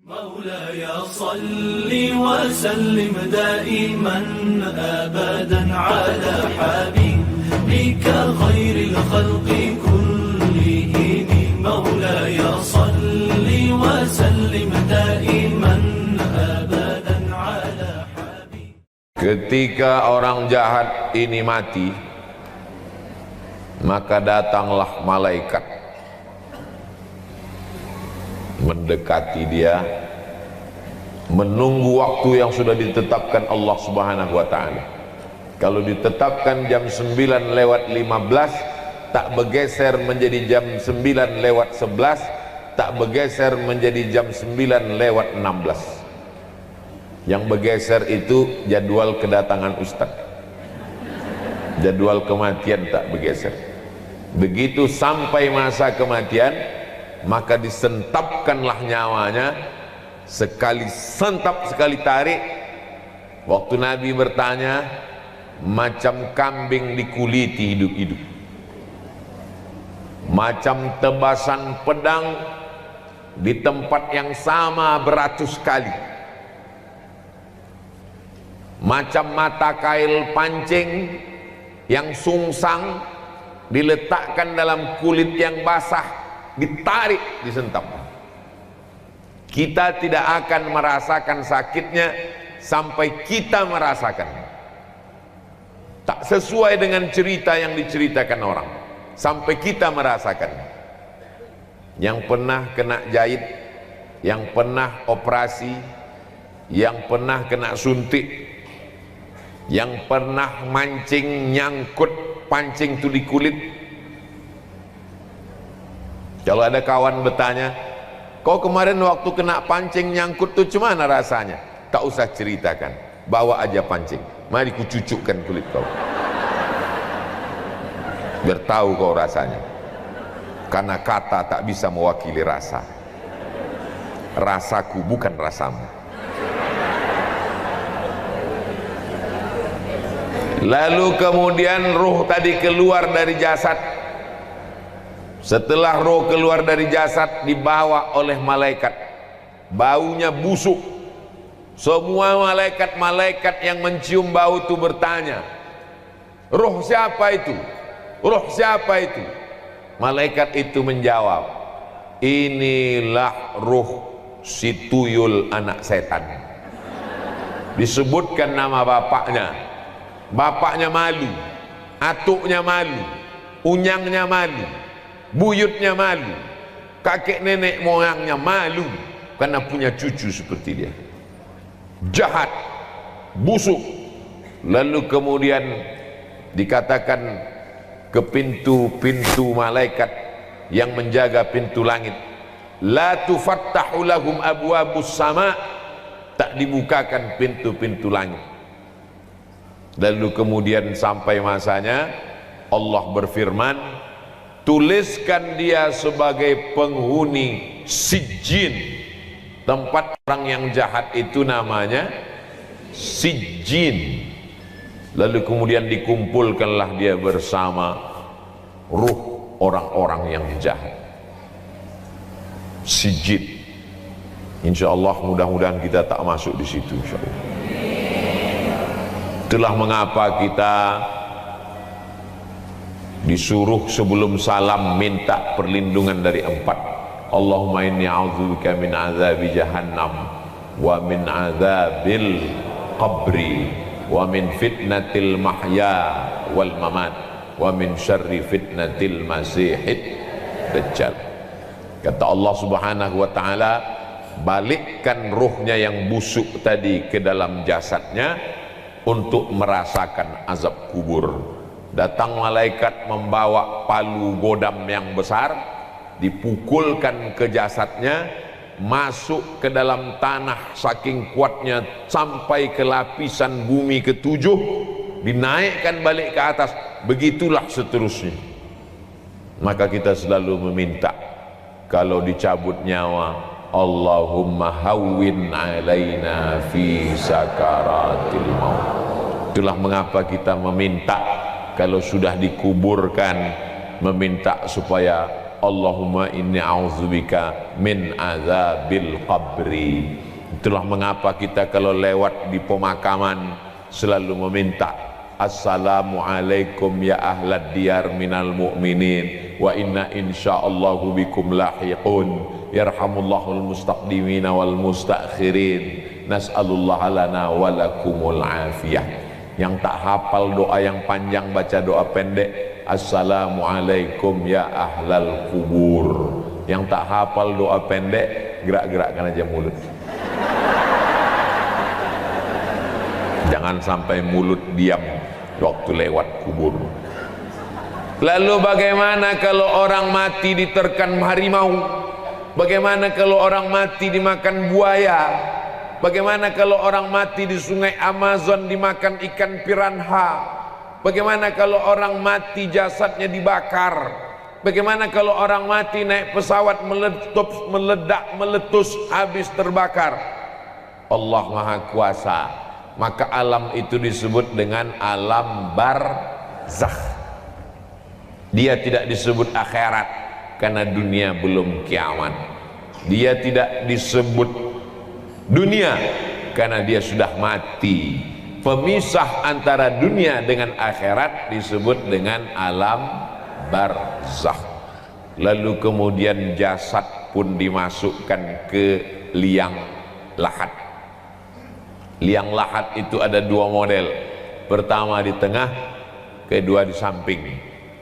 مولاي صل وسلم دائما أبدا على حبيبك خير الخلق كلهم مولاي صل وسلم دائما أبدا على حبيبك. Ketika orang jahat ini mati, maka datanglah malaikat mendekati dia, menunggu waktu yang sudah ditetapkan Allah Subhanahu wa ta'ala. Kalau ditetapkan jam 9 lewat 15, tak bergeser menjadi jam 9 lewat 11, tak bergeser menjadi jam 9 lewat 16. Yang bergeser itu jadwal kedatangan ustaz, jadwal kematian tak bergeser. Begitu sampai masa kematian, maka disentapkanlah nyawanya, sekali sentap sekali tarik. Waktu Nabi bertanya, macam kambing dikuliti hidup-hidup, macam tebasan pedang di tempat yang sama beratus kali, macam mata kail pancing yang sungsang diletakkan dalam kulit yang basah, ditarik, disentap. Kita tidak akan merasakan sakitnya sampai kita merasakan. Tak sesuai dengan cerita yang diceritakan orang, sampai kita merasakan. Yang pernah kena jahit, yang pernah operasi, yang pernah kena suntik, yang pernah mancing nyangkut pancing itu di kulit. Kalau ada kawan bertanya, kau kemarin waktu kena pancing nyangkut tuh cemana rasanya? Tak usah ceritakan, bawa aja pancing, mari ku cucukkan kulit kau, biar tahu kau rasanya. Karena kata tak bisa mewakili rasa, rasaku bukan rasamu. Lalu kemudian ruh tadi keluar dari jasad. Setelah roh keluar dari jasad, dibawa oleh malaikat, baunya busuk. Semua malaikat-malaikat yang mencium bau itu bertanya, roh siapa itu? Roh siapa itu? Malaikat itu menjawab, inilah ruh si tuyul anak setan. Disebutkan nama bapaknya. Bapaknya malu, atuknya malu, unyangnya malu, buyutnya malu, kakek nenek moyangnya malu karena punya cucu seperti dia. Jahat, busuk. Lalu kemudian dikatakan ke pintu-pintu malaikat yang menjaga pintu langit, la tufattahu lahum abwabus sama, tak dibukakan pintu-pintu langit. Lalu kemudian sampai masanya, Allah berfirman, tuliskan dia sebagai penghuni Sijjin. Tempat orang yang jahat itu namanya Sijjin. Lalu kemudian dikumpulkanlah dia bersama ruh orang-orang yang jahat. Sijjin. Insyaallah mudah-mudahan kita tak masuk di situ insyaallah. Itulah mengapa kita disuruh sebelum salam minta perlindungan dari 4. Allahumma inni a'udzubika min azabi jahannam wa min azabil qabri wa min fitnatil mahya wal mamat wa min syarri fitnatil masihid dajjal. Kata Allah Subhanahu wa ta'ala, balikkan ruhnya yang busuk tadi ke dalam jasadnya untuk merasakan azab kubur. Datang malaikat membawa palu godam yang besar, dipukulkan ke jasadnya, masuk ke dalam tanah saking kuatnya sampai ke lapisan bumi ke-7, dinaikkan balik ke atas, begitulah seterusnya. Maka kita selalu meminta kalau dicabut nyawa, Allahumma hawwin alaina fi sakaratil maut. Itulah mengapa kita meminta kalau sudah dikuburkan, meminta supaya Allahumma inni a'udzubika min azabil qabri. Itulah mengapa kita kalau lewat di pemakaman selalu meminta Assalamualaikum ya ahlad diyar minal mu'minin wa inna insyaallahu bikum lahiqun yarhamullahul mustaqdimina wal mustakhirin nas'alullah lana walakumul afiyah. Yang tak hafal doa yang panjang baca doa pendek Assalamualaikum ya ahlal kubur. Yang tak hafal doa pendek gerak-gerakkan aja mulut. Jangan sampai mulut diam waktu lewat kubur. Lalu bagaimana kalau orang mati diterkam harimau? Bagaimana kalau orang mati dimakan buaya? Bagaimana kalau orang mati di sungai Amazon dimakan ikan piranha? Bagaimana kalau orang mati jasadnya dibakar? Bagaimana kalau orang mati naik pesawat meledak, meletus, habis terbakar? Allah Maha Kuasa. Maka alam itu disebut dengan alam barzakh. Dia tidak disebut akhirat karena dunia belum kiamat. Dia tidak disebut dunia karena dia sudah mati. Pemisah antara dunia dengan akhirat disebut dengan alam barzakh. Lalu kemudian jasad pun dimasukkan ke liang lahat. Liang lahat itu ada dua model. Pertama di tengah, kedua di samping.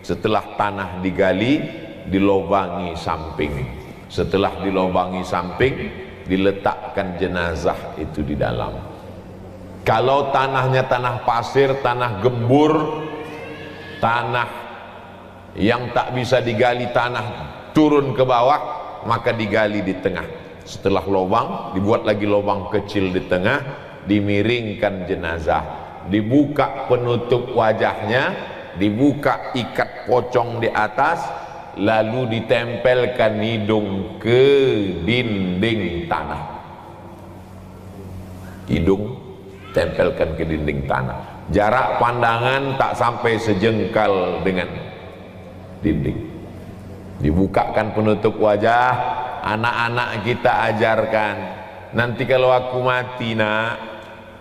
Setelah tanah digali, dilobangi samping. Setelah dilobangi samping, diletakkan jenazah itu di dalam. Kalau tanahnya tanah pasir, tanah gembur, tanah yang tak bisa digali, tanah turun ke bawah, maka digali di tengah. Setelah lubang, dibuat lagi lubang kecil di tengah, dimiringkan jenazah, dibuka penutup wajahnya, dibuka ikat pocong di atas, lalu ditempelkan hidung ke dinding tanah. Hidung tempelkan ke dinding tanah, jarak pandangan tak sampai sejengkal dengan dinding. Dibukakan penutup wajah, anak-anak kita ajarkan, nanti kalau aku mati nak,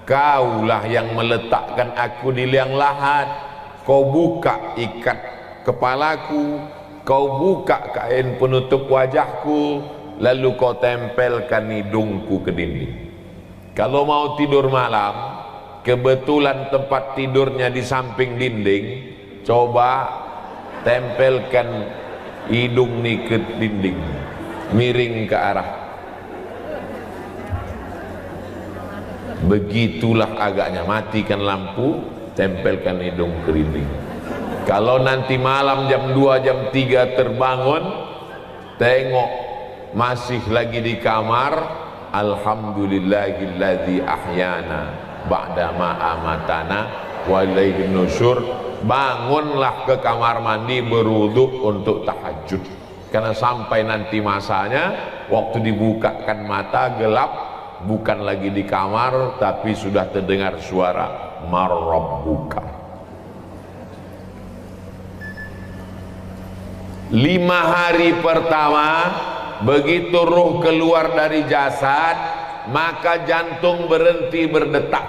kaulah yang meletakkan aku di liang lahat. Kau buka ikat kepalaku, kau buka kain penutup wajahku, lalu kau tempelkan hidungku ke dinding. Kalau mau tidur malam, kebetulan tempat tidurnya di samping dinding, coba tempelkan hidung nih ke dinding, miring ke arah. Begitulah agaknya, matikan lampu, tempelkan hidung ke dinding. Kalau nanti malam jam 2, jam 3 terbangun, tengok masih lagi di kamar, alhamdulillahilladzi ahyana ba'dama amatana wa ilaihin nusyur. Bangunlah ke kamar mandi, berwudu untuk tahajud. Karena sampai nanti masanya, waktu dibukakan mata gelap, bukan lagi di kamar, tapi sudah terdengar suara marrabbuka. 5 hari pertama, begitu ruh keluar dari jasad, maka jantung berhenti berdetak.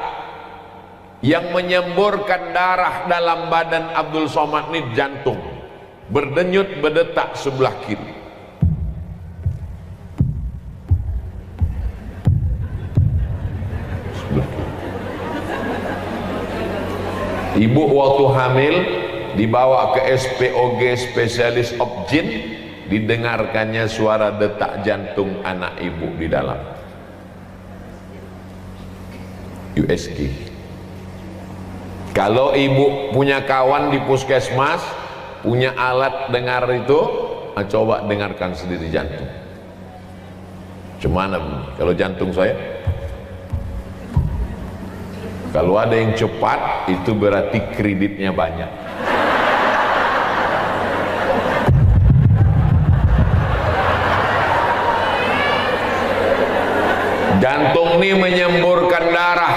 Yang menyemburkan darah dalam badan Abdul Somad ini jantung, berdenyut berdetak sebelah kiri. Ibu waktu hamil dibawa ke SPOG, spesialis obgyn, didengarkannya suara detak jantung anak ibu di dalam USG. Kalau ibu punya kawan di puskesmas, punya alat dengar itu, coba dengarkan sendiri jantung. Cemana bunyi? Kalau jantung saya, kalau ada yang cepat, itu berarti kreditnya banyak. Jantung ini menyemburkan darah,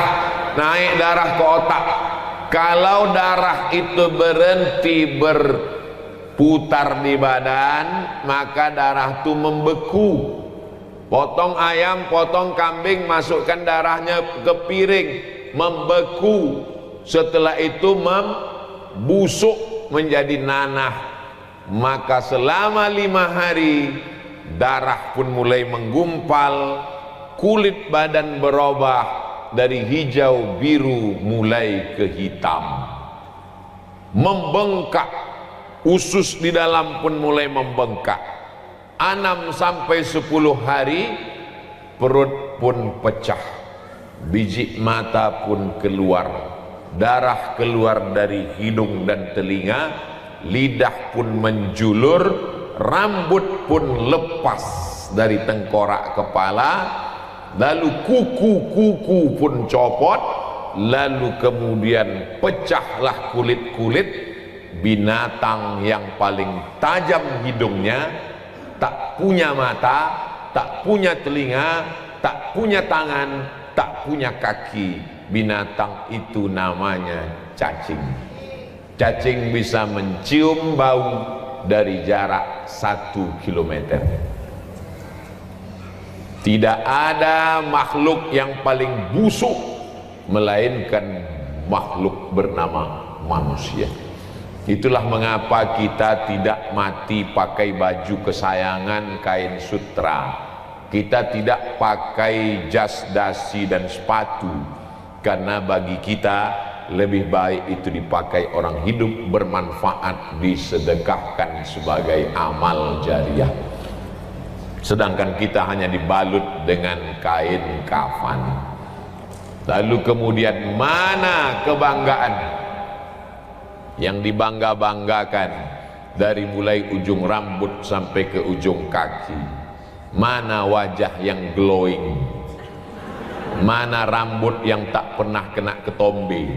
naik darah ke otak. Kalau darah itu berhenti putar di badan, maka darah itu membeku. Potong ayam, potong kambing, masukkan darahnya ke piring, membeku. Setelah itu membusuk menjadi nanah. Maka selama 5 hari darah pun mulai menggumpal, kulit badan berubah dari hijau biru mulai ke hitam, membengkak, usus di dalam pun mulai membengkak. 6 sampai 10 hari perut pun pecah, biji mata pun keluar, darah keluar dari hidung dan telinga, lidah pun menjulur, rambut pun lepas dari tengkorak kepala, lalu kuku-kuku pun copot, lalu kemudian pecahlah kulit-kulit. Binatang yang paling tajam hidungnya, tak punya mata, tak punya telinga, tak punya tangan, tak punya kaki. Binatang itu namanya cacing. Cacing bisa mencium bau dari jarak 1 kilometer. Tidak ada makhluk yang paling busuk melainkan makhluk bernama manusia. Itulah mengapa kita tidak mati pakai baju kesayangan kain sutra, kita tidak pakai jas dasi dan sepatu, karena bagi kita lebih baik itu dipakai orang hidup, bermanfaat, disedekahkan sebagai amal jariah. Sedangkan kita hanya dibalut dengan kain kafan. Lalu kemudian mana kebanggaan yang dibangga-banggakan dari mulai ujung rambut sampai ke ujung kaki? Mana wajah yang glowing? Mana rambut yang tak pernah kena ketombe?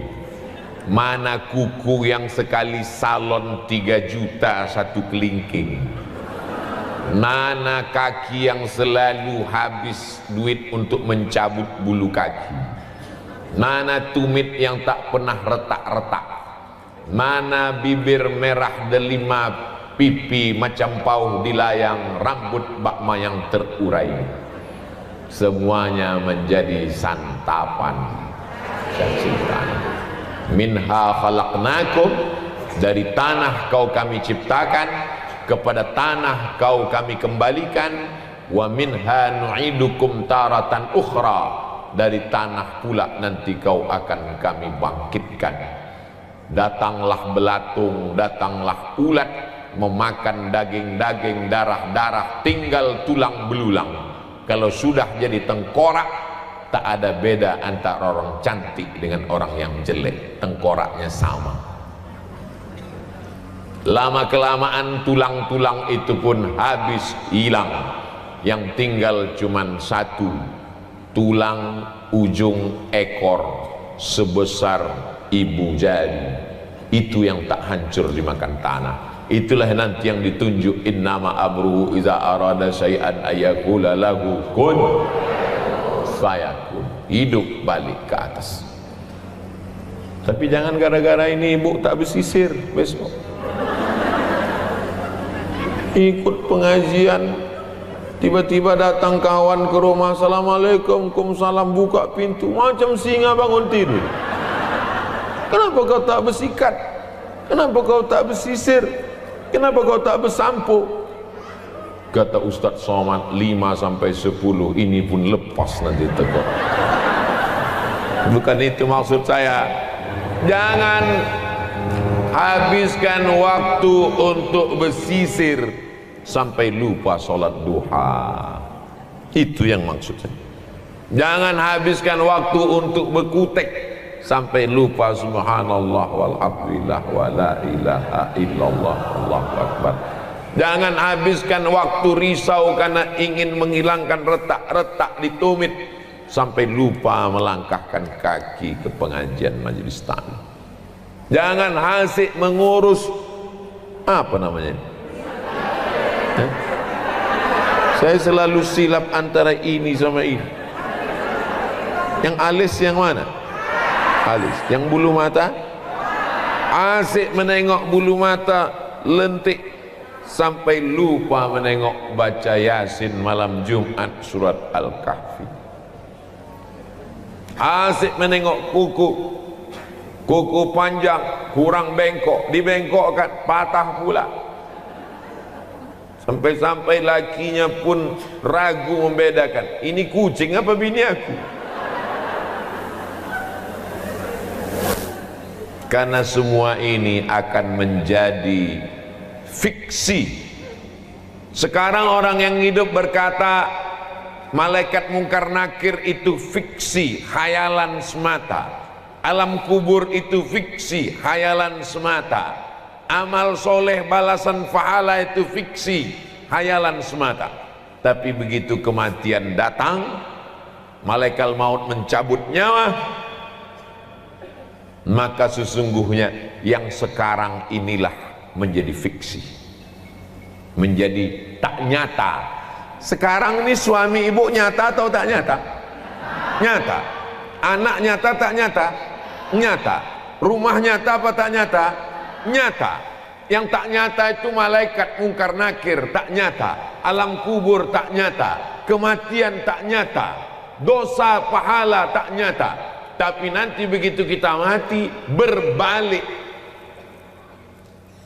Mana kuku yang sekali salon 3 juta 1 kelingking? Mana kaki yang selalu habis duit untuk mencabut bulu kaki? Mana tumit yang tak pernah retak-retak? Mana bibir merah delima, pipi macam pauh dilayang, rambut bakma yang terurai? Semuanya menjadi santapan cacitan. Minha khalaqnakum, dari tanah kau kami ciptakan, kepada tanah kau kami kembalikan. Wa minha nu'idukum taratan ukhra, dari tanah pula nanti kau akan kami bangkitkan. Datanglah belatung, datanglah ulat, memakan daging-daging, darah-darah, tinggal tulang belulang. Kalau sudah jadi tengkorak, tak ada beda antara orang cantik dengan orang yang jelek, tengkoraknya sama. Lama-kelamaan tulang-tulang itu pun habis, hilang. Yang tinggal cuman 1, tulang ujung ekor sebesar ibu jari. Itu yang tak hancur dimakan tanah. Itulah nanti yang ditunjuk, innama amruhu iza arada syai'an ayaqula lahu kun fayakun. Hidup balik ke atas. Tapi jangan gara-gara ini ibu tak bersisir besok, ikut pengajian, tiba-tiba datang kawan ke rumah, assalamualaikum, salam, buka pintu macam singa bangun tidur. Kenapa kau tak bersikat? Kenapa kau tak bersisir? Kenapa kau tak bersampo? Kata Ustaz Somad, 5 sampai 10 ini pun lepas nanti tegak. Bukan itu maksud saya. Jangan habiskan waktu untuk bersisir sampai lupa sholat duha. Itu yang maksud saya. Jangan habiskan waktu untuk berkutek sampai lupa subhanallah walhamdulillah wa la ilaha illallah Allahu akbar. Jangan habiskan waktu risau karena ingin menghilangkan retak-retak di tumit sampai lupa melangkahkan kaki ke pengajian majelis taklim. Jangan hasik mengurus apa namanya? Saya selalu silap antara ini sama ini. Yang alis yang mana? Alis. Yang bulu mata? Asik menengok bulu mata lentik sampai lupa menengok baca Yasin malam Jumat surat Al-Kahfi. Asik menengok kuku panjang kurang bengkok, dibengkokkan patah pula. Sampai-sampai lakinya pun ragu membedakan, ini kucing apa bini aku. Karena semua ini akan menjadi fiksi. Sekarang orang yang hidup berkata malaikat mungkar nakir itu fiksi, khayalan semata. Alam kubur itu fiksi, khayalan semata. Amal soleh balasan pahala itu fiksi, khayalan semata. Tapi begitu kematian datang, malaikat maut mencabut nyawa, maka sesungguhnya yang sekarang inilah menjadi fiksi, menjadi tak nyata. Sekarang ini suami ibu nyata atau tak nyata? Nyata. Anak nyata tak nyata? Nyata. Rumah nyata apa tak nyata? Nyata. Yang tak nyata itu malaikat mungkar nakir, tak nyata. Alam kubur tak nyata. Kematian tak nyata. Dosa pahala tak nyata. Tapi nanti begitu kita mati, berbalik,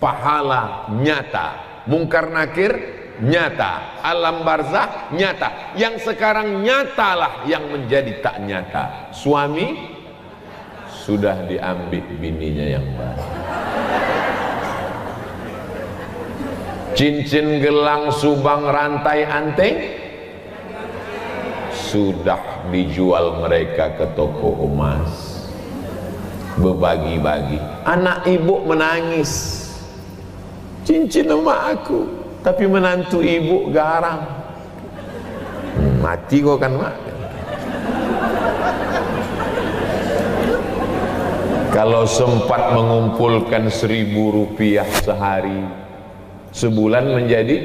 pahala nyata, mungkar nakir nyata, alam barzakh nyata. Yang sekarang nyatalah yang menjadi tak nyata. Suami sudah diambil bininya yang baru. Cincin, gelang, subang, rantai, anting sudah dijual mereka ke toko emas, berbagi-bagi. Anak ibu menangis, cincin emak aku, tapi menantu ibu garang. Mati kok kan mak. Kalau sempat mengumpulkan 1.000 rupiah sehari, sebulan menjadi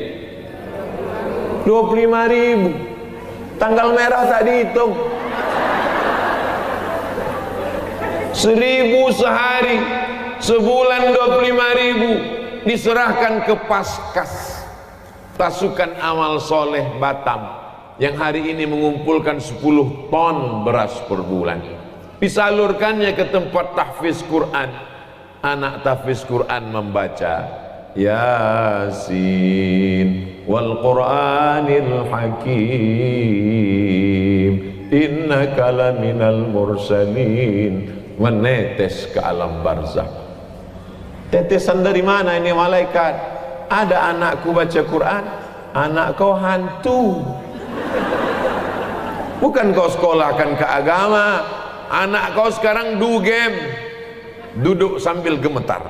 25.000. Tanggal merah tak dihitung. 1.000 sehari, sebulan 25.000, diserahkan ke Paskas, pasukan amal soleh Batam, yang hari ini mengumpulkan 10 ton beras per bulan. Disalurkannya ke tempat tahfiz Quran. Anak tahfiz Quran membaca Yasin wal Qur'anil Hakim innaka laminal mursalin. Menetes ke alam barzakh. Tetesan dari mana ini malaikat? Ada anakku baca Quran, anak kau hantu. Bukan kau sekolahkan ke agama, anak kau sekarang do game, duduk sambil gemetar.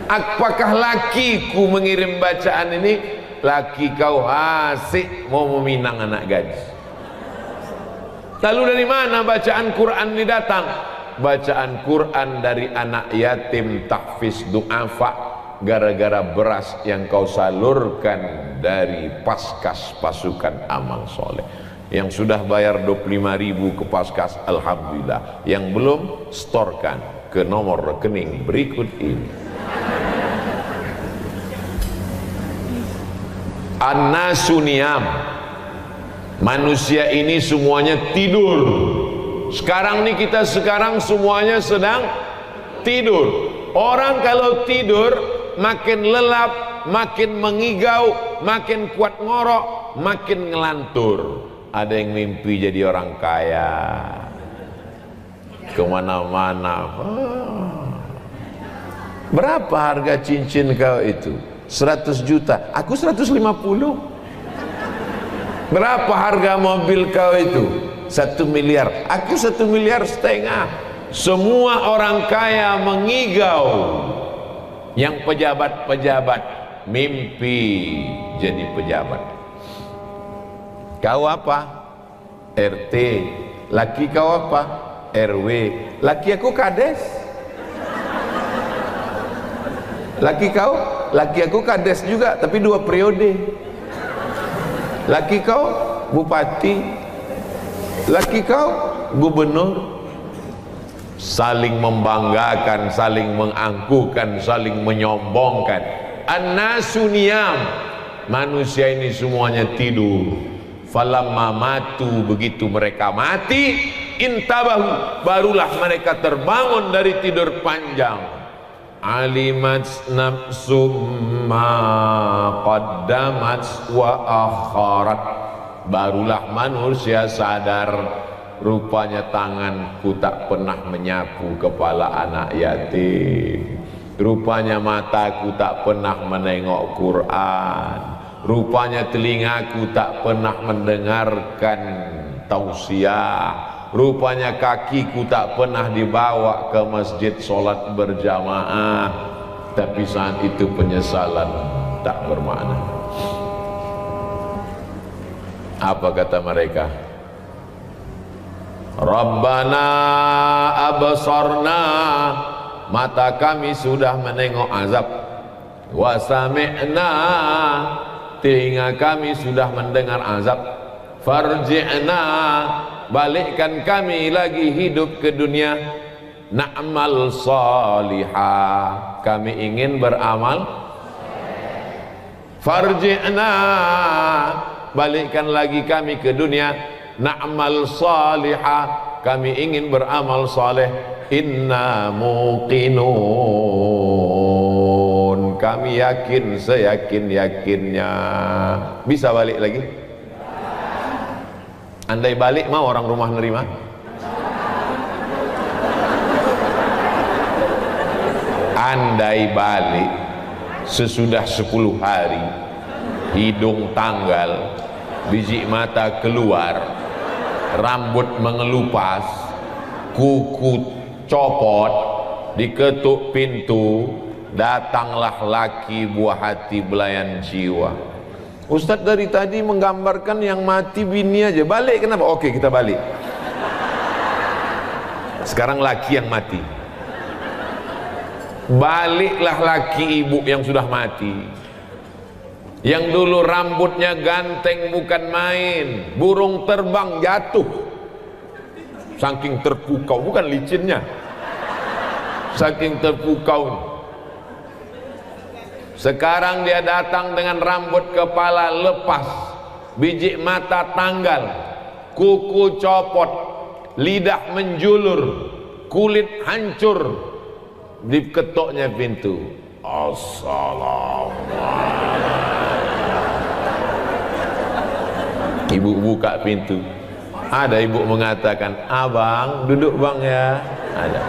Apakah lakiku mengirim bacaan ini? Laki kau asik mau meminang anak gadis. Lalu dari mana bacaan Quran ini datang? Bacaan Quran dari anak yatim tahfiz du'afa, gara-gara beras yang kau salurkan dari Paskas pasukan amal soleh. Yang sudah bayar 25.000 ke Paskas, alhamdulillah. Yang belum, storkan ke nomor rekening berikut ini. An-nasu niyam. Manusia ini semuanya tidur. Sekarang nih kita semuanya sedang tidur. Orang kalau tidur makin lelap, makin mengigau, makin kuat ngorok, makin ngelantur. Ada yang mimpi jadi orang kaya, kemana-mana. Berapa harga cincin kau itu? 100 juta, aku 150. Berapa harga mobil kau itu? 1 miliar, aku 1,5 miliar. Semua orang kaya mengigau. Yang pejabat-pejabat mimpi jadi pejabat. Kau apa? RT. Laki kau apa? RW. Laki aku kades. Laki kau? Laki aku kades juga, tapi 2 periode. Laki kau bupati, laki kau gubernur. saling membanggakan, saling mengangkuhkan, saling menyombongkan. An-nasu niyam, manusia ini semuanya tidur. Falamma matu, begitu mereka mati, intabahu, barulah mereka terbangun dari tidur panjang. Alimat nafsum ma qaddamat wa akharat, barulah manusia sadar, rupanya tanganku tak pernah menyapu kepala anak yatim, rupanya mataku tak pernah menengok Quran, rupanya telingaku tak pernah mendengarkan tausiah, rupanya kakiku tak pernah dibawa ke masjid sholat berjamaah. Tapi saat itu penyesalan tak bermakna. Apa kata mereka? Rabbana absarna, mata kami sudah menengok azab. Wa sami'na, telinga kami sudah mendengar azab. Farji'na, balikkan kami lagi hidup ke dunia. Na'mal salihah, kami ingin beramal. Farji'na, balikkan lagi kami ke dunia. Na'mal salihah, kami ingin beramal saleh. Inna muqinun, kami yakin seyakin-yakinnya. Bisa balik lagi? Andai balik mau orang rumah nerima? Andai balik sesudah 10 hari, hidung tanggal, biji mata keluar, rambut mengelupas, kuku copot, diketuk pintu, datanglah laki buah hati belayan jiwa. Ustadz dari tadi menggambarkan yang mati bini aja, balik kenapa? Oke, kita balik. Sekarang laki yang mati. Baliklah laki ibu yang sudah mati, yang dulu rambutnya ganteng bukan main, burung terbang jatuh saking terpukau, bukan licinnya, saking terpukau. Sekarang dia datang dengan rambut kepala lepas, biji mata tanggal, kuku copot, lidah menjulur, kulit hancur. Diketoknya pintu. Assalamualaikum. Ibu buka pintu. Ada ibu mengatakan, abang duduk bang ya. Ada.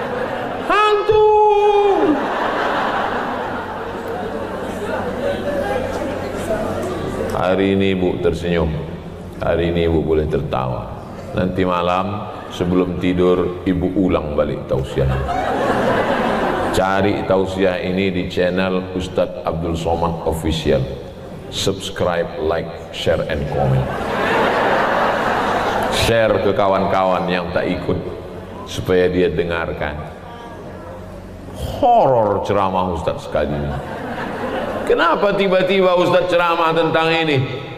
Hantu. Hari ini ibu tersenyum, hari ini ibu boleh tertawa. Nanti malam sebelum tidur ibu ulang balik tausiah. Cari tausiah ini di channel Ustadz Abdul Somad Official. Subscribe, like, share, and comment. Share ke kawan-kawan yang tak ikut supaya dia dengarkan. Horor ceramah Ustadz sekali ini. Kenapa tiba-tiba Ustadz ceramah tentang ini?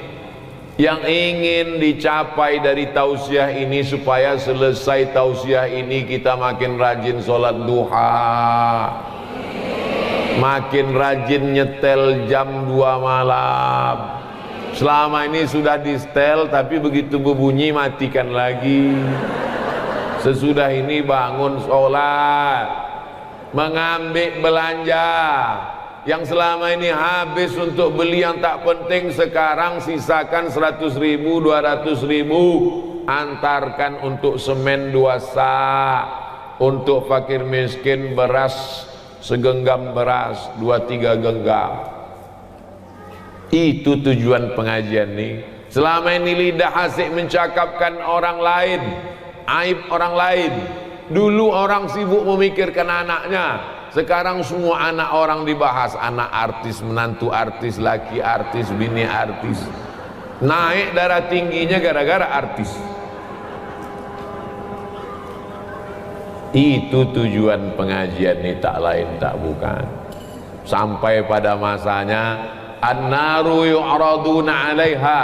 Yang ingin dicapai dari tausiah ini, supaya selesai tausiah ini kita makin rajin sholat duha, makin rajin nyetel jam 2 malam. Selama ini sudah di setel, tapi begitu berbunyi matikan lagi. Sesudah ini bangun sholat, mengambil belanja yang selama ini habis untuk beli yang tak penting, sekarang sisakan 100.000, 200.000, antarkan untuk semen 2 sak, untuk fakir miskin beras segenggam beras, 2-3 genggam. Itu tujuan pengajian ini. Selama ini lidah asik mencakapkan orang lain, aib orang lain. Dulu orang sibuk memikirkan anaknya, sekarang semua anak orang dibahas. Anak artis, menantu artis, laki artis, bini artis. Naik darah tingginya gara-gara artis. Itu tujuan pengajian ini, tak lain tak bukan. Sampai pada masanya, an-naru yu'raduna 'alaiha,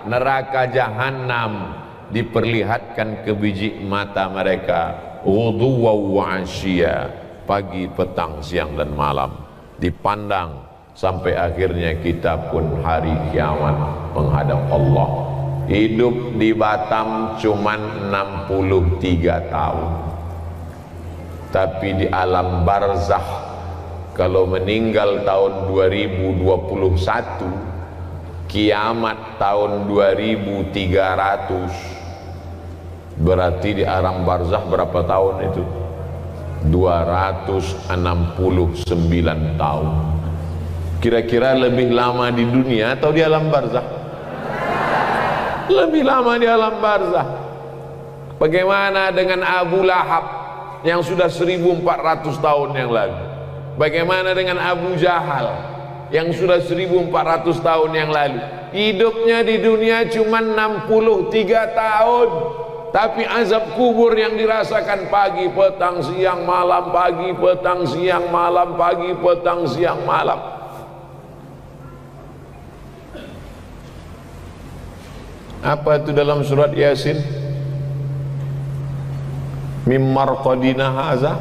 neraka jahanam diperlihatkan ke biji mata mereka. ghuduwan wa asyiya, pagi, petang, siang dan malam, dipandang sampai akhirnya kita pun hari kiamat menghadap Allah. Hidup di Batam cuman 63 tahun, tapi di alam barzakh kalau meninggal tahun 2021, kiamat tahun 2300, berarti di alam barzakh berapa tahun itu? 269 tahun. Kira-kira lebih lama di dunia atau di alam barzakh? Lebih lama di alam barzakh. Bagaimana dengan Abu Lahab yang sudah 1400 tahun yang lalu? Bagaimana dengan Abu Jahal yang sudah 1400 tahun yang lalu? Hidupnya di dunia cuma 63 tahun, tapi azab kubur yang dirasakan pagi, petang, siang, malam, pagi, petang, siang, malam, pagi, petang, siang, malam. Apa itu dalam surat Yasin? Mim marqadina haza,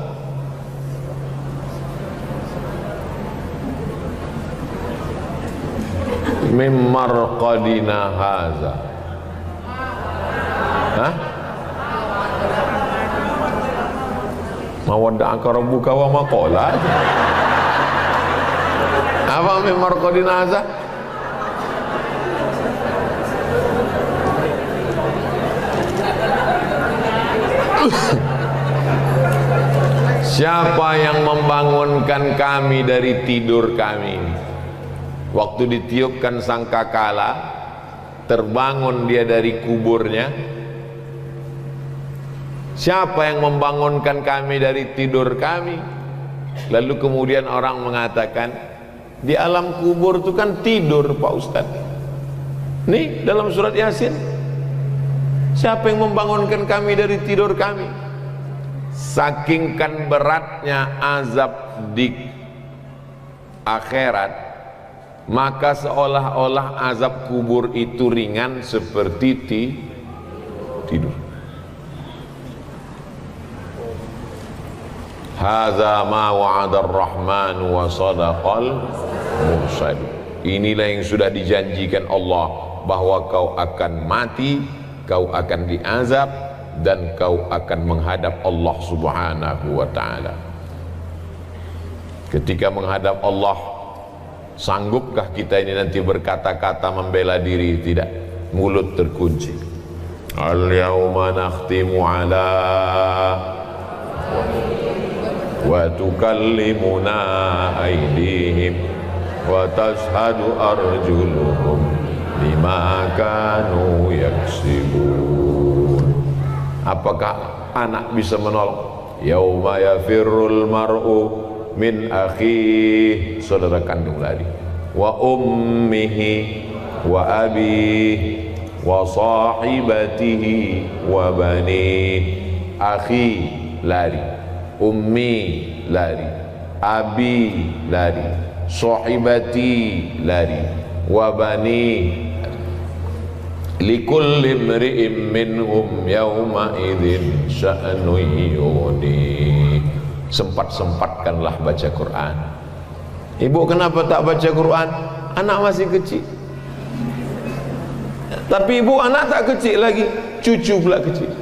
mim marqadina haza. Hah? Mawadda'aka rabbuka wa ma qala. Apa mim marqadina haza? Siapa yang membangunkan kami dari tidur kami? Waktu ditiupkan sangkakala, terbangun dia dari kuburnya. Siapa yang membangunkan kami dari tidur kami? Lalu kemudian orang mengatakan, di alam kubur itu kan tidur Pak Ustadz. Nih dalam surat Yasin, siapa yang membangunkan kami dari tidur kami? Saking kan beratnya azab di akhirat, maka seolah-olah azab kubur itu ringan seperti tidur. Hadza ma wa'ada ar-rahman wa sadaqal mursal. Inilah yang sudah dijanjikan Allah, bahwa kau akan mati, kau akan diazab, dan kau akan menghadap Allah subhanahu wa ta'ala. Ketika menghadap Allah, sanggupkah kita ini nanti berkata-kata membela diri? Tidak, mulut terkunci. Al-yawma nakhtimu ala wa tukallimuna aydihim wa tashhadu arjuluhum bima kanu yaksibun. Apakah anak bisa menolong? Yauma yafirrul mar'u min akhihi, saudara kandung lari, wa ummihi wa abihi wa sahibatihi wa banihi. Akhi lari, ummi lari, abi lari, sahibati lari, wa bani. Likulli imri'in minhum yawma idzin sya'nu yughni. Sempat-sempatkanlah baca Quran. Ibu kenapa tak baca Quran? Anak masih kecil. Tapi ibu anak tak kecil lagi, cucu pula kecil.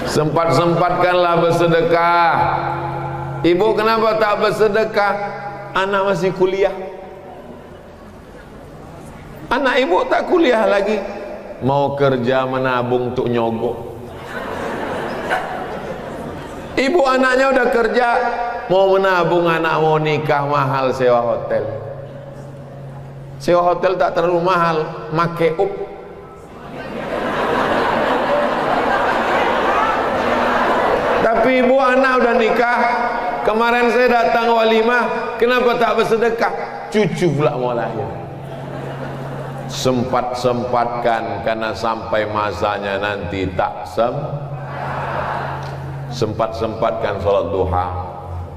Sempat-sempatkanlah bersedekah. Ibu kenapa tak bersedekah? Anak masih kuliah. Anak ibu tak kuliah lagi, mau kerja menabung untuk nyogok. Ibu anaknya udah kerja, mau menabung, anak mau nikah, mahal sewa hotel. Sewa hotel tak terlalu mahal, make up. Tapi ibu anak udah nikah, kemarin saya datang walimah, kenapa tak bersedekah? Cucu pula mau lahir. Sempat-sempatkan, karena sampai masanya nanti tak sempat-sempatkan sholat duha,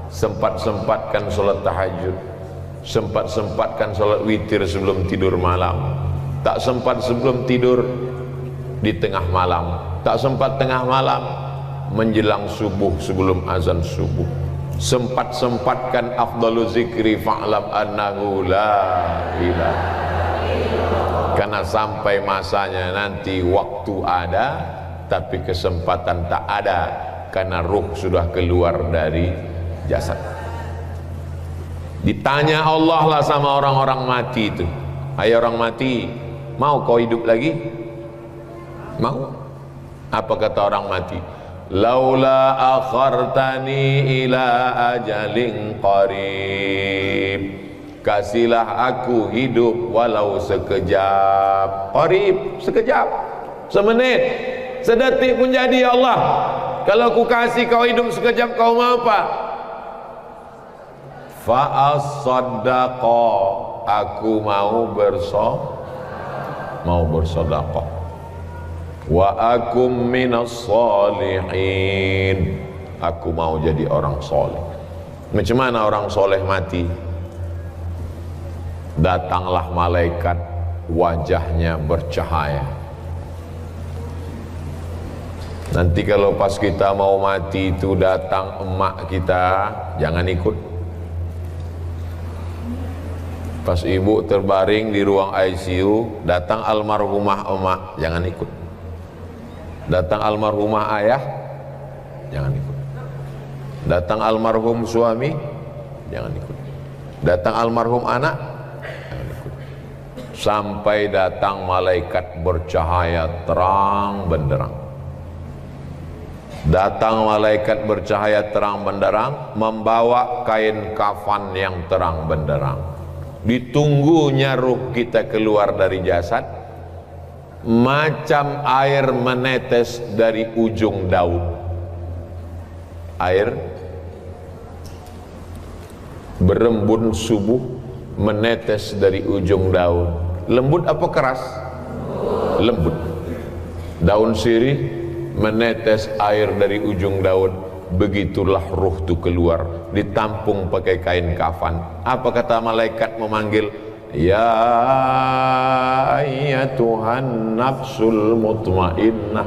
sempat-sempatkan sholat tahajud, sempat-sempatkan sholat witir sebelum tidur malam. Tak sempat sebelum tidur, di tengah malam, tak sempat tengah malam, menjelang subuh sebelum azan subuh. Sempat-sempatkan afdalu zikri fa'lam annahu la ilaha. Karena sampai masanya nanti waktu ada tapi kesempatan tak ada, karena ruh sudah keluar dari jasad. Ditanya Allah lah sama orang-orang mati itu, hai orang mati, mau kau hidup lagi? Mau? Apa kata orang mati? Laula akhartani ila ajalin qarib, kasihlah aku hidup walau sekejap. Qarib, sekejap, semenit, sedetik pun jadi. Ya Allah, kalau aku kasih kau hidup sekejap, kau mau apa? Fa'as-saddaqa, aku mau bersedekah. Wa akum minas solihin, aku mau jadi orang soleh. Macam mana orang soleh mati? Datanglah malaikat, wajahnya bercahaya. Nanti kalau pas kita mau mati itu datang emak kita, jangan ikut. Pas ibu terbaring di ruang ICU, datang almarhumah emak, jangan ikut. Datang almarhumah ayah, jangan ikut. Datang almarhum suami, jangan ikut. Datang almarhum anak, jangan ikut. Sampai datang malaikat bercahaya terang benderang. Datang malaikat bercahaya terang benderang, membawa kain kafan yang terang benderang. Ditunggunya ruh kita keluar dari jasad, macam air menetes dari ujung daun. Air berembun subuh menetes dari ujung daun. Lembut apa keras? Lembut. Daun sirih menetes air dari ujung daun. Begitulah ruh itu keluar, ditampung pakai kain kafan. Apa kata malaikat memanggil? Ya ayyatuhan nafsul mutmainnah,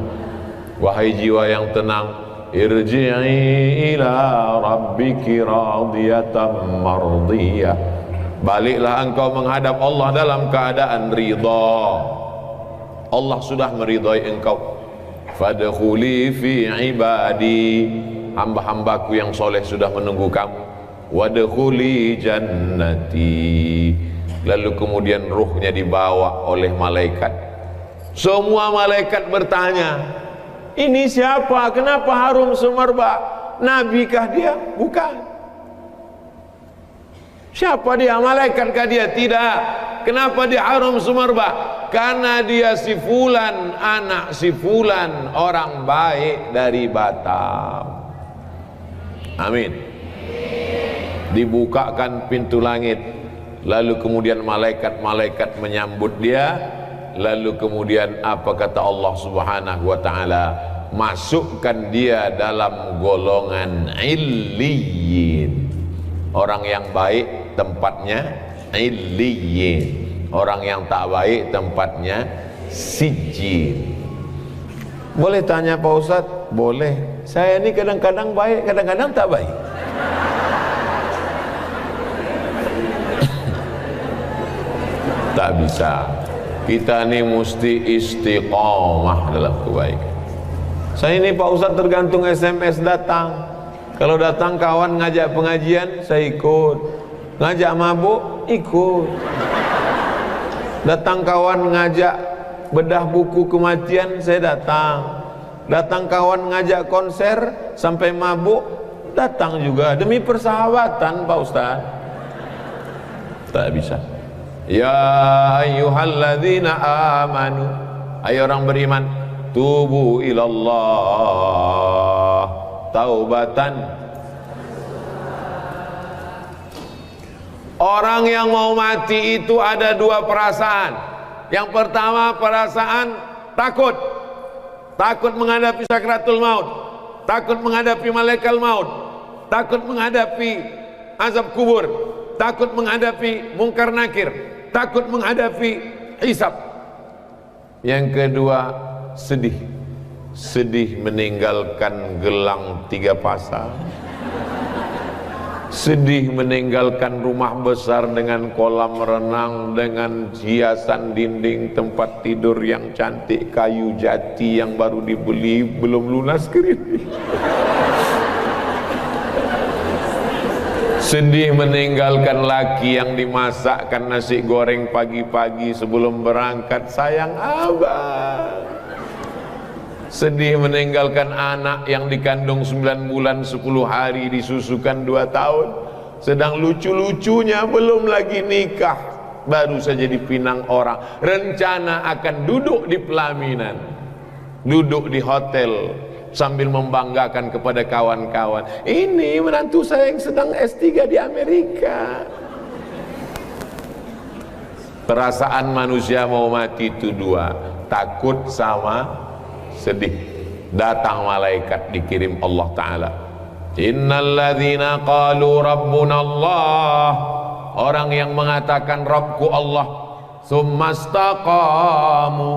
wahai jiwa yang tenang, irji'i ila rabbiki radiyatan mardiyah, baliklah engkau menghadap Allah dalam keadaan ridha. Allah sudah meridhai engkau. Fadkhuli fi ibadi, hamba-hambaku yang soleh sudah menunggu kamu. Wadkhuli jannati, lalu kemudian ruhnya dibawa oleh malaikat. Semua malaikat bertanya, ini siapa? Kenapa harum semerbak? Nabikah dia? Bukan. Siapa dia? Malaikatkah dia? Tidak. Kenapa dia harum semerbak? Karena dia si fulan, anak si fulan, orang baik dari Batam. Amin. Dibukakan pintu langit, lalu kemudian malaikat-malaikat menyambut dia. Lalu kemudian apa kata Allah Subhanahu wa taala? Masukkan dia dalam golongan illiyin. Orang yang baik tempatnya illiyin, orang yang tak baik tempatnya sijjin. Boleh tanya Pak Ustadz? Boleh. Saya ini kadang-kadang baik, kadang-kadang tak baik. Tak bisa. Kita ini mesti istiqomah dalam kebaikan. Saya ini Pak Ustadz tergantung SMS datang. Kalau datang kawan ngajak pengajian, saya ikut. Ngajak mabuk, ikut. Datang kawan ngajak bedah buku kematian, saya datang. Datang kawan ngajak konser sampai mabuk, datang juga. Demi persahabatan Pak Ustaz. Tak bisa. Ya ayyuhalladzina amanu, ayo orang beriman, tubu ilallah taubatan. Orang yang mau mati itu ada dua perasaan. Yang pertama perasaan takut. Takut menghadapi sakratul maut, takut menghadapi malaikat maut, takut menghadapi azab kubur, takut menghadapi mungkar nakir, takut menghadapi hisab. Yang kedua sedih. Sedih meninggalkan gelang 3 pasang, sedih meninggalkan rumah besar dengan kolam renang, dengan hiasan dinding tempat tidur yang cantik, kayu jati yang baru dibeli belum lunas kredit. Sedih meninggalkan laki yang dimasakkan nasi goreng pagi-pagi sebelum berangkat, sayang abang. Sedih meninggalkan anak yang dikandung 9 bulan 10 hari disusukan 2 tahun, sedang lucu-lucunya belum lagi nikah, baru saja dipinang orang, rencana akan duduk di pelaminan, duduk di hotel sambil membanggakan kepada kawan-kawan, ini menantu saya yang sedang S3 di Amerika. Perasaan manusia mau mati itu 2, takut sama sedih. Datang malaikat dikirim Allah Ta'ala, innalladzina qalu rabbuna Allah, orang yang mengatakan Rabbku Allah, summa istaqamu,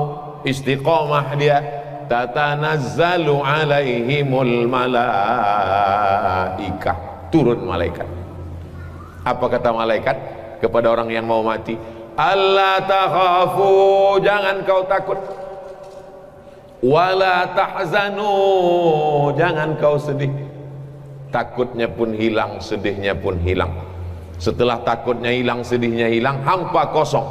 istiqamah dia, tatanazzalu alaihimul malaikah, turun malaikat. Apa kata malaikat kepada orang yang mau mati? Allah takhafu, jangan kau takut, wala tahzanu, jangan kau sedih. Takutnya pun hilang, sedihnya pun hilang. Setelah takutnya hilang, sedihnya hilang, hampa kosong.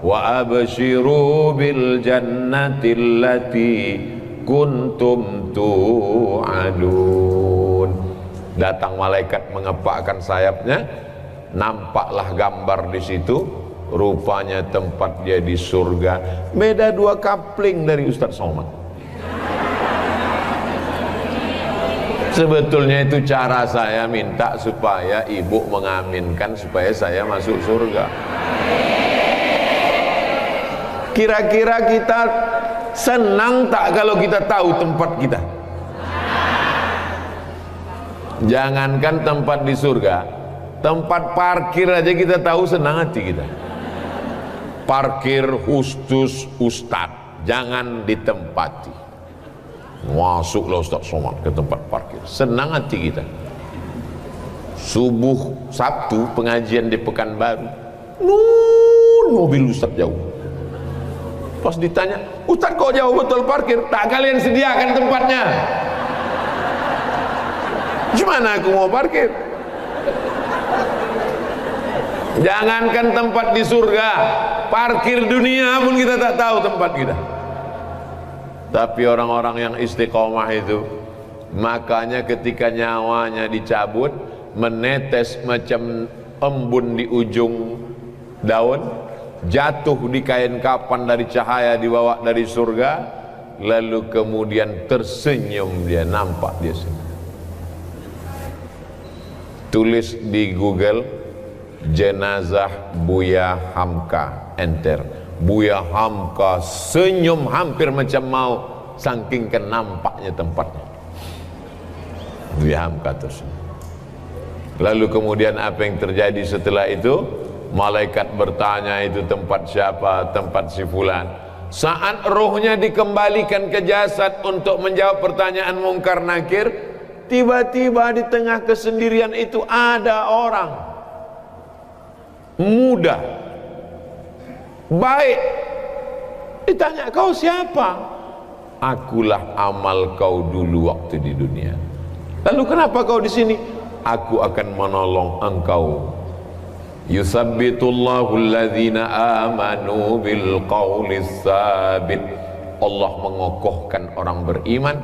Wa abshiru bil jannati allati kuntum tu'adun. Datang malaikat mengepakkan sayapnya, nampaklah gambar di situ, rupanya tempat dia di surga. Beda 2 kapling dari Ustaz Somad. Sebetulnya itu cara saya minta supaya ibu mengaminkan supaya saya masuk surga. Kira-kira kita senang tak kalau kita tahu tempat kita? Jangankan tempat di surga, tempat parkir aja kita tahu, senang hati kita. Parkir khusus Ustadz, jangan ditempati. Masuklah Ustadz Somad ke tempat parkir, senang hati kita. Subuh Sabtu pengajian di Pekanbaru, mobil Ustadz jauh. Pas ditanya, Ustadz kok jauh betul parkir? Tak kalian sediakan tempatnya. Gimana aku mau parkir? Jangankan tempat di surga, parkir dunia pun kita tak tahu tempat kita. Tapi orang-orang yang istiqomah itu, makanya ketika nyawanya dicabut, menetes macam embun di ujung daun, jatuh di kain kapan dari cahaya dibawa dari surga, lalu kemudian tersenyum dia, nampak dia senyum. Tulis di Google, jenazah Buya Hamka, enter. Buya Hamka senyum hampir macam mau, saking nampaknya tempatnya. Buya Hamka tersenyum. Lalu kemudian apa yang terjadi setelah itu? Malaikat bertanya, itu tempat siapa? Tempat si fulan. Saat rohnya dikembalikan ke jasad untuk menjawab pertanyaan mungkar nakir, tiba-tiba di tengah kesendirian itu ada orang muda, baik. Ditanya, kau siapa? Akulah amal kau dulu waktu di dunia. Lalu kenapa kau di sini? Aku akan menolong engkau. Yusabbitullahu alladhina amanu bil qawlis sabit. Allah mengokohkan orang beriman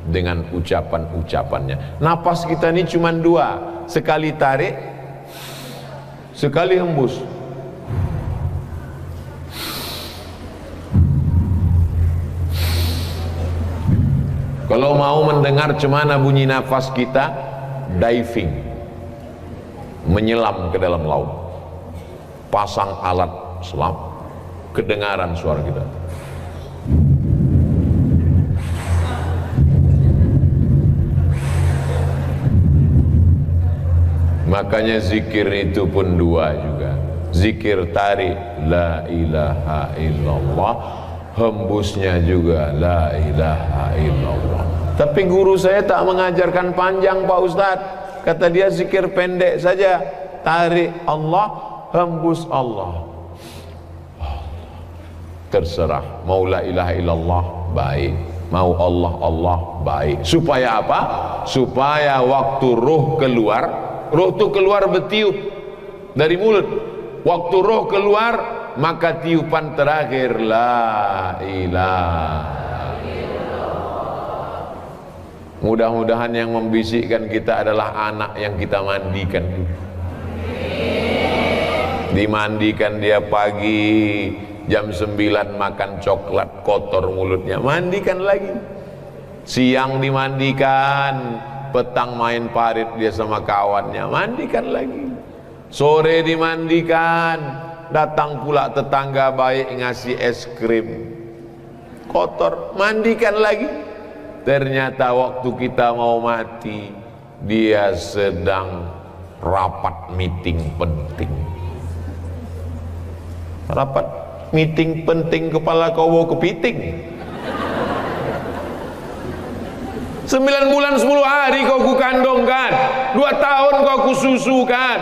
dengan ucapan-ucapannya. Napas kita ini cuma 2, sekali tarik, sekali hembus. Kalau mau mendengar cemana bunyi nafas kita, diving, menyelam ke dalam laut, pasang alat selam, kedengaran suara kita. Makanya zikir itu pun 2 juga. Zikir tarik, la ilaha illallah, hembusnya juga la ilaha illallah. Tapi guru saya tak mengajarkan panjang Pak Ustadz. Kata dia zikir pendek saja, tarik Allah, hembus Allah. Terserah, mau la ilaha illallah baik, mau Allah Allah baik. Supaya apa? Supaya waktu roh keluar, roh itu keluar bertiup dari mulut. Waktu roh keluar, maka tiupan terakhir la ilaha. Mudah-mudahan yang membisikkan kita adalah anak yang kita mandikan. Dimandikan dia pagi jam 9 makan coklat kotor mulutnya, mandikan lagi. Siang dimandikan, petang main parit dia sama kawannya, mandikan lagi. Sore dimandikan, datang pula tetangga baik ngasih es krim, kotor, mandikan lagi. Ternyata waktu kita mau mati, dia sedang rapat meeting penting. Rapat meeting penting kepala kowo kepiting. 9 bulan 10 hari kau kukandongkan, 2 tahun kau kususukan,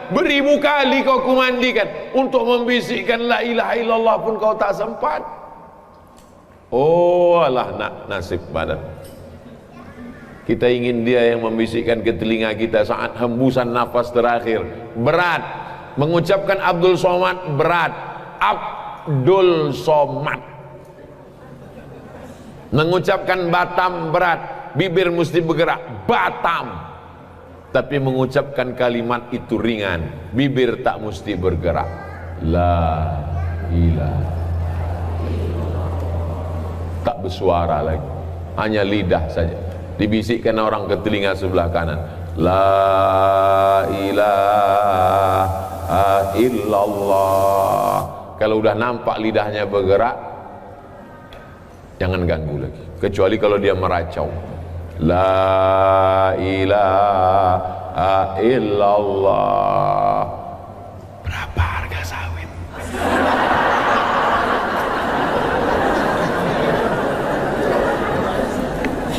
beribu kali kau kumandikan. Untuk membisikkan la ilaha illallah pun kau tak sempat. Oh alah nasib badan. Kita ingin dia yang membisikkan ke telinga kita saat hembusan nafas terakhir. Berat. Mengucapkan Abdul Somad berat. Abdul Somad. Mengucapkan Batam berat. Bibir mesti bergerak. Batam. Tapi mengucapkan kalimat itu ringan. Bibir tak mesti bergerak. La ilaha. Tak bersuara lagi, hanya lidah saja dibisikkan orang ke telinga sebelah kanan, la ilaha illallah. Kalau udah nampak lidahnya bergerak, jangan ganggu lagi, kecuali kalau dia meracau, la ilaha illallah. Berapa harga sawit?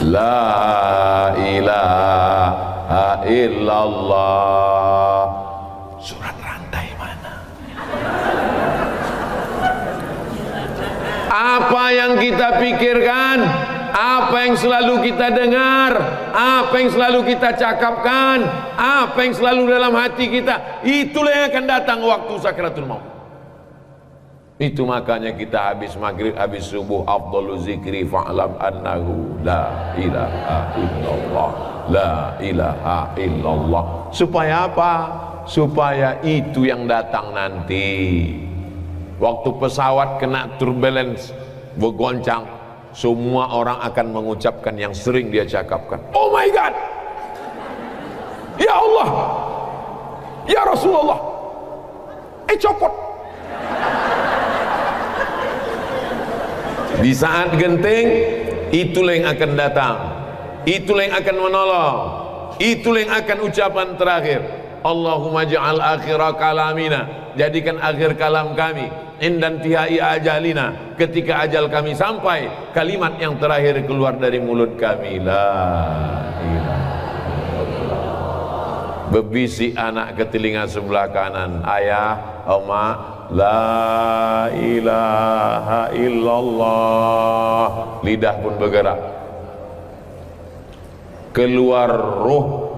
La ilaha illallah. Surat rantai mana? Apa yang kita pikirkan, apa yang selalu kita dengar, apa yang selalu kita cakapkan, apa yang selalu dalam hati kita, itulah yang akan datang waktu sakratul maut. Itu makanya kita habis maghrib, habis subuh, afdalu zikri fa'lam annahu la ilaha illallah, la ilaha illallah. Supaya apa? Supaya itu yang datang nanti. Waktu pesawat kena turbulence, bergoncang, semua orang akan mengucapkan yang sering dia cakapkan. Oh my God, ya Allah, ya Rasulullah, copot. Di saat genting, itulah yang akan datang, itulah yang akan menolong, itulah yang akan ucapan terakhir. Allahumma ja'al akhira kalamina, jadikan akhir kalam kami, indan tihai ajalina, ketika ajal kami sampai, kalimat yang terakhir keluar dari mulut kami, la ilaha illallah. Berbisik anak ke telinga sebelah kanan, ayah, oma, la ilaha illallah. Lidah pun bergerak, keluar roh,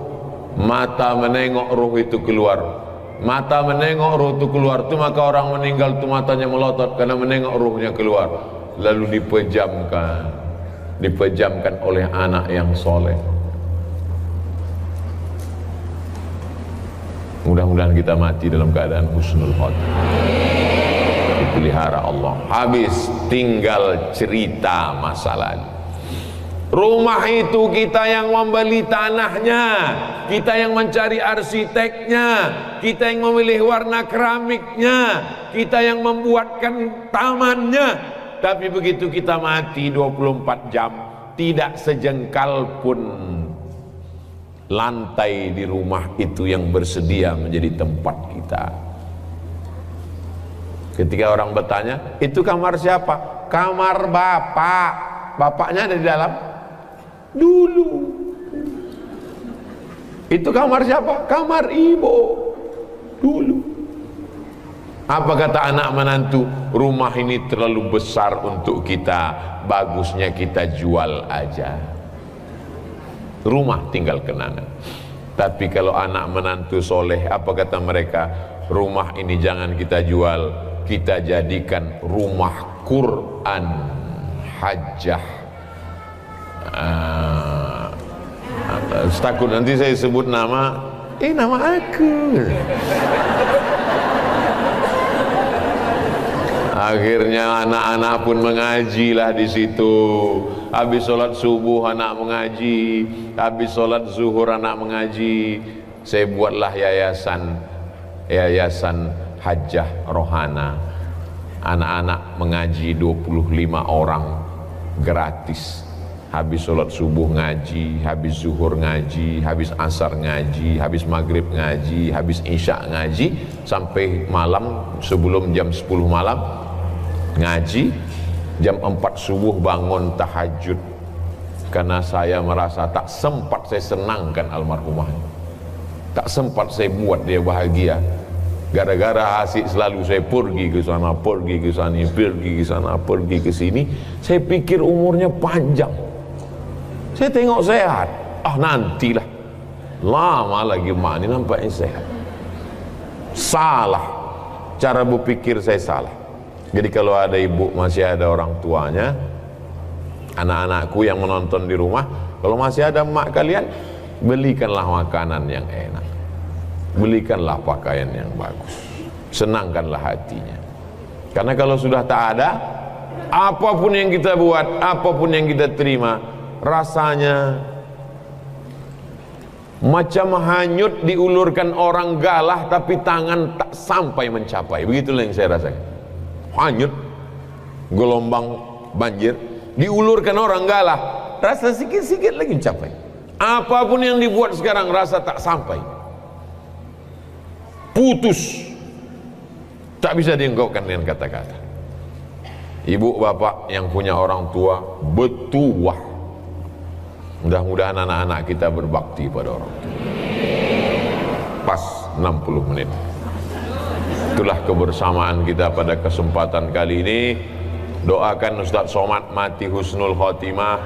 mata menengok roh itu keluar. Mata menengok roh itu keluar, itu maka orang meninggal itu matanya melotot karena menengok rohnya keluar. Lalu dipejamkan oleh anak yang soleh. Mudah-mudahan kita mati dalam keadaan husnul khotimah, dipelihara Allah. Habis tinggal cerita masa lalu. Rumah itu kita yang membeli tanahnya, kita yang mencari arsiteknya, kita yang memilih warna keramiknya, kita yang membuatkan tamannya. Tapi begitu kita mati 24 jam, tidak sejengkal pun lantai di rumah itu yang bersedia menjadi tempat kita. Ketika orang bertanya, itu kamar siapa? kamar bapak. Bapaknya ada di dalam? Dulu. Itu kamar siapa? Kamar ibu. Dulu. Apa kata anak menantu? Rumah ini terlalu besar untuk kita, bagusnya kita jual aja. Rumah tinggal kenangan. Tapi kalau anak menantu soleh, apa kata mereka? Rumah ini jangan kita jual, kita jadikan rumah Quran hajjah. Takut nanti saya sebut nama, nama aku. Akhirnya anak-anak pun mengaji lah di situ. Habis sholat subuh anak mengaji, habis sholat zuhur anak mengaji. Saya buatlah yayasan Hajjah Rohana. Anak-anak mengaji 25 orang gratis. Habis sholat subuh ngaji, habis zuhur ngaji, habis asar ngaji, habis maghrib ngaji, habis isya ngaji, sampai malam sebelum jam 10 malam ngaji, jam 4 subuh bangun tahajud. Karena saya merasa tak sempat saya senangkan almarhumah, tak sempat saya buat dia bahagia. Gara-gara asik selalu saya pergi ke sana, pergi ke sana, pergi ke sana, pergi ke sini. Saya pikir umurnya panjang. Saya tengok sehat, nantilah. Lama lagi mak ini nampaknya sehat. Salah, cara berpikir saya salah. Jadi kalau ada ibu, masih ada orang tuanya, anak-anakku yang menonton di rumah, kalau masih ada mak kalian, belikanlah makanan yang enak, belikanlah pakaian yang bagus, senangkanlah hatinya. Karena kalau sudah tak ada, apapun yang kita buat, apapun yang kita terima, rasanya macam hanyut diulurkan orang galah tapi tangan tak sampai mencapai. Begitulah yang saya rasakan. Hanyut, gelombang banjir, diulurkan orang galah, rasa sikit-sikit lagi mencapai. Apapun yang dibuat sekarang rasa tak sampai, putus, tak bisa diungkapkan dengan kata-kata. Ibu bapak yang punya orang tua bertuah, mudah-mudahan anak-anak kita berbakti pada orang tua. Pas 60 menit. Itulah kebersamaan kita pada kesempatan kali ini. Doakan Ustaz Somad mati husnul khotimah.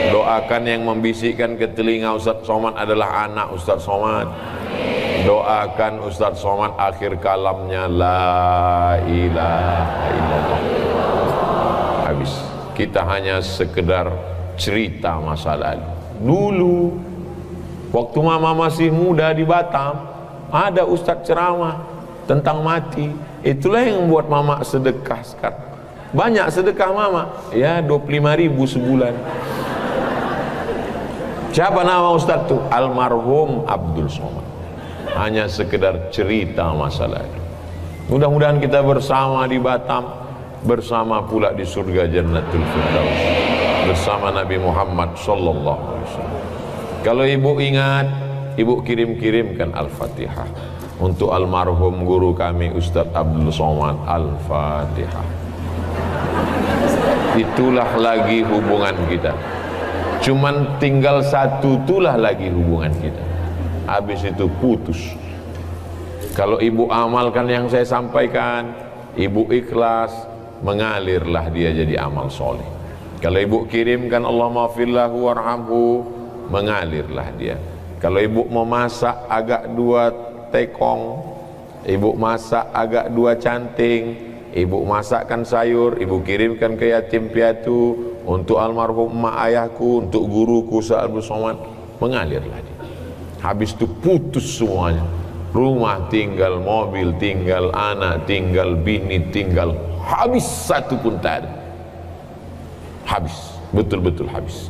Doakan yang membisikkan ke telinga Ustaz Somad adalah anak Ustaz Somad. Doakan Ustaz Somad akhir kalamnya la ilaha illallah. Habis. Kita hanya sekedar cerita masa lalu. Dulu waktu mama masih muda di Batam, ada Ustaz ceramah tentang mati. Itulah yang membuat mama sedekah sekarang. Banyak sedekah mama, ya 25.000 sebulan. Siapa nama Ustaz itu? Almarhum Abdul Somad. Hanya sekedar cerita masa lalu. Mudah-mudahan kita bersama di Batam, bersama pula di surga Jannatul Firdaus, bersama Nabi Muhammad sallallahu alaihi wasallam. Kalau ibu ingat, ibu kirim-kirimkan Al-Fatihah untuk almarhum guru kami Ustadz Abdul Somad. Al-Fatihah. Itulah lagi hubungan kita. Cuman tinggal satu, itulah lagi hubungan kita. Habis itu putus. Kalau ibu amalkan yang saya sampaikan, ibu ikhlas, mengalirlah dia jadi amal soleh. Kalau ibu kirimkan Allahumma fillahu warhamhu, mengalirlah dia. Kalau ibu memasak agak 2 tekong, ibu masak agak 2 canting, ibu masakkan sayur, ibu kirimkan ke yatim piatu, untuk almarhum emak ayahku, untuk guruku Ustaz Abdul Somad, mengalirlah dia. Habis itu putus semuanya. Rumah tinggal, mobil tinggal, anak tinggal, bini tinggal, habis satu pun tak ada. Habis, betul-betul habis.